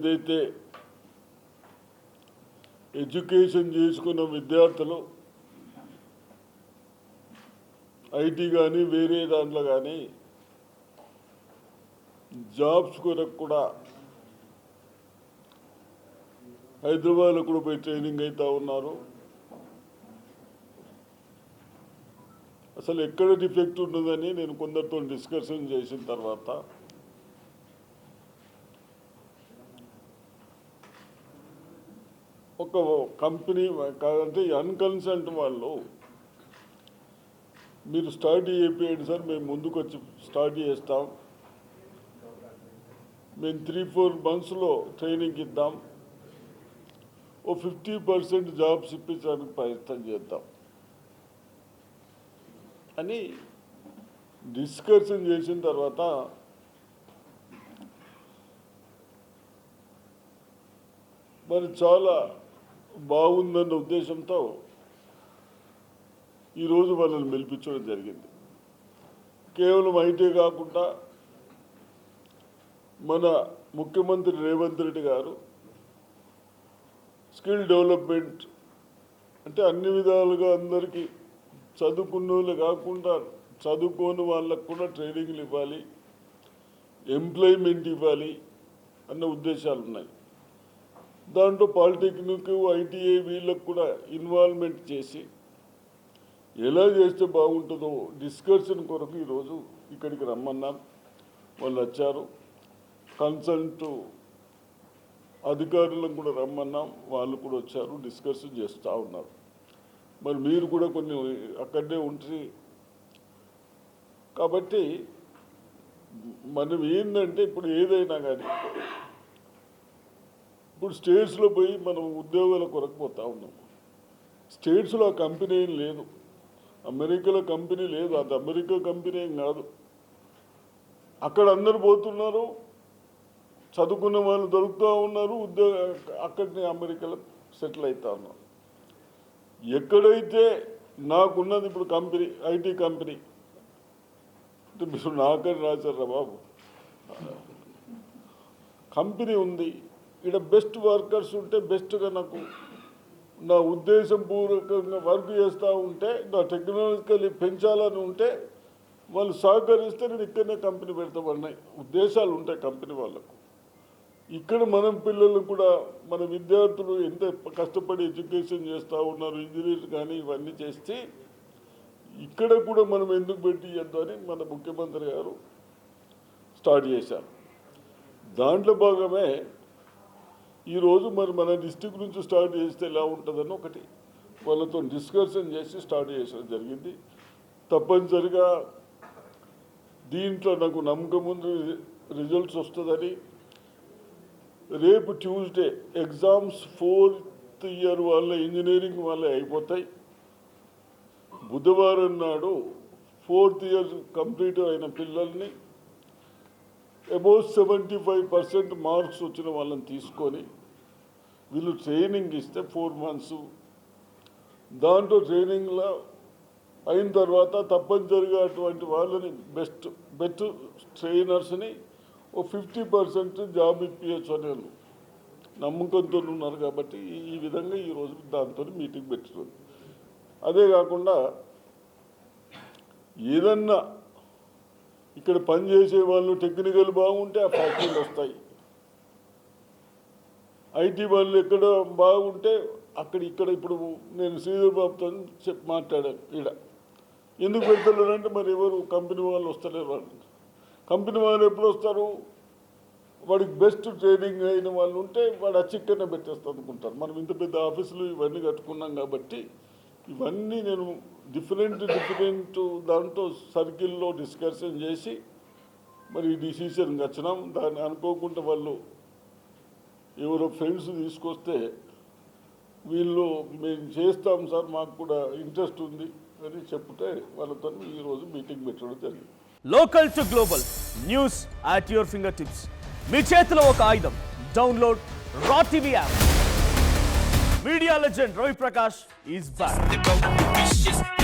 ఏదైతే ఎడ్యుకేషన్ చేసుకున్న విద్యార్థులు ఐటీ కానీ వేరే దాంట్లో కానీ జాబ్స్ కొరకు కూడా హైదరాబాద్లో కూడా పోయి ట్రైనింగ్ అవుతూ ఉన్నారు. అసలు ఎక్కడ డిఫెక్ట్ ఉన్నదని నేను కొందరితో డిస్కషన్ చేసిన తర్వాత ఒక కంపెనీ అంటే అన్కన్సర్న్ వాళ్ళు మీరు స్టార్ట్ చేయండి సార్, మేము ముందుకు వచ్చి స్టార్ట్ చేస్తాం, మేము 3-4 monthsలో ట్రైనింగ్ ఇద్దాం, ఓ 50% జాబ్స్ ఇప్పించడానికి ప్రయత్నం చేద్దాం అని డిస్కషన్ చేసిన తర్వాత మరి చాలా బాగుందన్న ఉద్దేశంతో ఈరోజు వాళ్ళని పిలిపించడం జరిగింది. కేవలం ఐటీ కాకుండా మన ముఖ్యమంత్రి రేవంత్ రెడ్డి గారు స్కిల్ డెవలప్మెంట్ అంటే అన్ని విధాలుగా అందరికీ చదువుకున్న వాళ్ళు కాకుండా చదువుకోని వాళ్ళకు కూడా ట్రైనింగ్లు ఇవ్వాలి, ఎంప్లాయ్మెంట్ ఇవ్వాలి అన్న ఉద్దేశాలు ఉన్నాయి. దాంట్లో పాలిటెక్నిక్ ఐటీఐ వీళ్ళకు కూడా ఇన్వాల్వ్మెంట్ చేసి ఎలా చేస్తే బాగుంటుందో డిస్కషన్ కొరకు ఈరోజు ఇక్కడికి రమ్మన్నాం. వాళ్ళు వచ్చారు. కన్సల్ట్ అధికారులను కూడా రమ్మన్నాం, వాళ్ళు కూడా వచ్చారు, డిస్కషన్ చేస్తూ ఉన్నారు. మరి మీరు కూడా కొన్ని అక్కడే ఉంటుంది కాబట్టి మనం ఏంటంటే ఇప్పుడు ఏదైనా కానీ ఇప్పుడు స్టేట్స్లో పోయి మనం ఉద్యోగాల కొరకు పోతూ ఉన్నాం. స్టేట్స్లో ఆ కంపెనీ ఏం లేదు, అమెరికాలో కంపెనీ లేదు, అది అమెరికా కంపెనీ ఏం కాదు. అక్కడ అందరు పోతున్నారు, చదువుకున్న వాళ్ళు దొరుకుతూ ఉన్నారు, అక్కడనే అమెరికాలో సెటిల్ అవుతూ ఉన్నారు. ఎక్కడైతే నాకున్నది ఇప్పుడు కంపెనీ ఐటీ కంపెనీ అంటే మీరు నాకని రాశారా బాబు, కంపెనీ ఉంది, ఇక్కడ బెస్ట్ వర్కర్స్ ఉంటే బెస్ట్గా నాకు నా ఉద్దేశం పూర్వకంగా వర్క్ చేస్తూ ఉంటే నా టెక్నాలజికల్ పెంచాలని ఉంటే వాళ్ళు సహకరిస్తే నేను ఇక్కడనే కంపెనీ పెడతామన్నాయి ఉద్దేశాలు ఉంటాయి కంపెనీ వాళ్ళకు. ఇక్కడ మనం పిల్లలు కూడా మన విద్యార్థులు ఎంత కష్టపడి ఎడ్యుకేషన్ చేస్తూ ఉన్నారు, ఇంజనీర్స్ కానీ ఇవన్నీ చేస్తే ఇక్కడ కూడా మనం ఎందుకు పెట్టియద్దు అని మన ముఖ్యమంత్రి గారు స్టార్ట్ చేశారు. దాంట్లో భాగమే ఈరోజు మరి మన డిస్టిక్ నుంచి స్టార్ట్ చేస్తే ఎలా ఉంటుందని ఒకటి వాళ్ళతో డిస్కషన్ చేసి స్టార్ట్ చేయడం జరిగింది. తప్పనిసరిగా దీంట్లో నాకు నమ్మకం ఉంది, రిజల్ట్స్ వస్తుందని. రేపు ట్యూస్డే ఎగ్జామ్స్ 4th year వాళ్ళ ఇంజనీరింగ్ వాళ్ళే అయిపోతాయి. బుధవారం నాడు 4th year కంప్లీట్ అయిన పిల్లల్ని అబౌవ్ 75% మార్క్స్ వచ్చిన వాళ్ళని తీసుకొని వీళ్ళు ట్రైనింగ్ ఇస్తే 4 months దాంట్లో ట్రైనింగ్లో అయిన తర్వాత తప్పనిసరిగా అటువంటి వాళ్ళని బెస్ట్ ట్రైనర్స్ని ఓ 50% జాబ్ ఇప్పించచ్చు అని నమ్మకంతో ఉన్నారు. కాబట్టి ఈ విధంగా ఈరోజు దాంతో మీటింగ్ పెట్టుతుంది. అదే కాకుండా ఏదన్నా ఇక్కడ పనిచేసే వాళ్ళు టెక్నికల్ బాగుంటే ఆ ఫ్యాక్టరీలు వస్తాయి, ఐటీ వాళ్ళు ఎక్కడ బాగుంటే ఇక్కడ ఇప్పుడు నేను శ్రీధర్ బాబుతో మాట్లాడాను. ఇక్కడ ఎందుకు పెడతలేరంటే మరి ఎవరు కంపెనీ వాళ్ళు వస్తలేరు. వాళ్ళు కంపెనీ వాళ్ళు ఎప్పుడు వస్తారు, వాడికి బెస్ట్ ట్రైనింగ్ అయిన వాళ్ళు ఉంటే వాడు అచ్చిక్కనే పెట్టేస్తా అనుకుంటారు. మనం ఇంత పెద్ద ఆఫీసులు ఇవన్నీ కట్టుకున్నాం కాబట్టి ఇవన్నీ నేను డిఫరెంట్ దాంట్లో సర్కిల్లో డిస్కషన్ చేసి మరి డిసిషన్కి వచ్చినాం. దాన్ని అనుకోకుండా వాళ్ళు ఎవరో ఫ్రెండ్స్ తీసుకొస్తే వీళ్ళు మేము చేస్తాం సార్, మాకు కూడా ఇంట్రెస్ట్ ఉంది అని చెప్తే వాళ్ళతో ఈరోజు మీటింగ్ పెట్టడం జరిగింది. Local to global news at your fingertips. మీ చేతిలో ఒక ఆయుధం. డౌన్లోడ్ రా TV app. Media legend Ravi Prakash is back.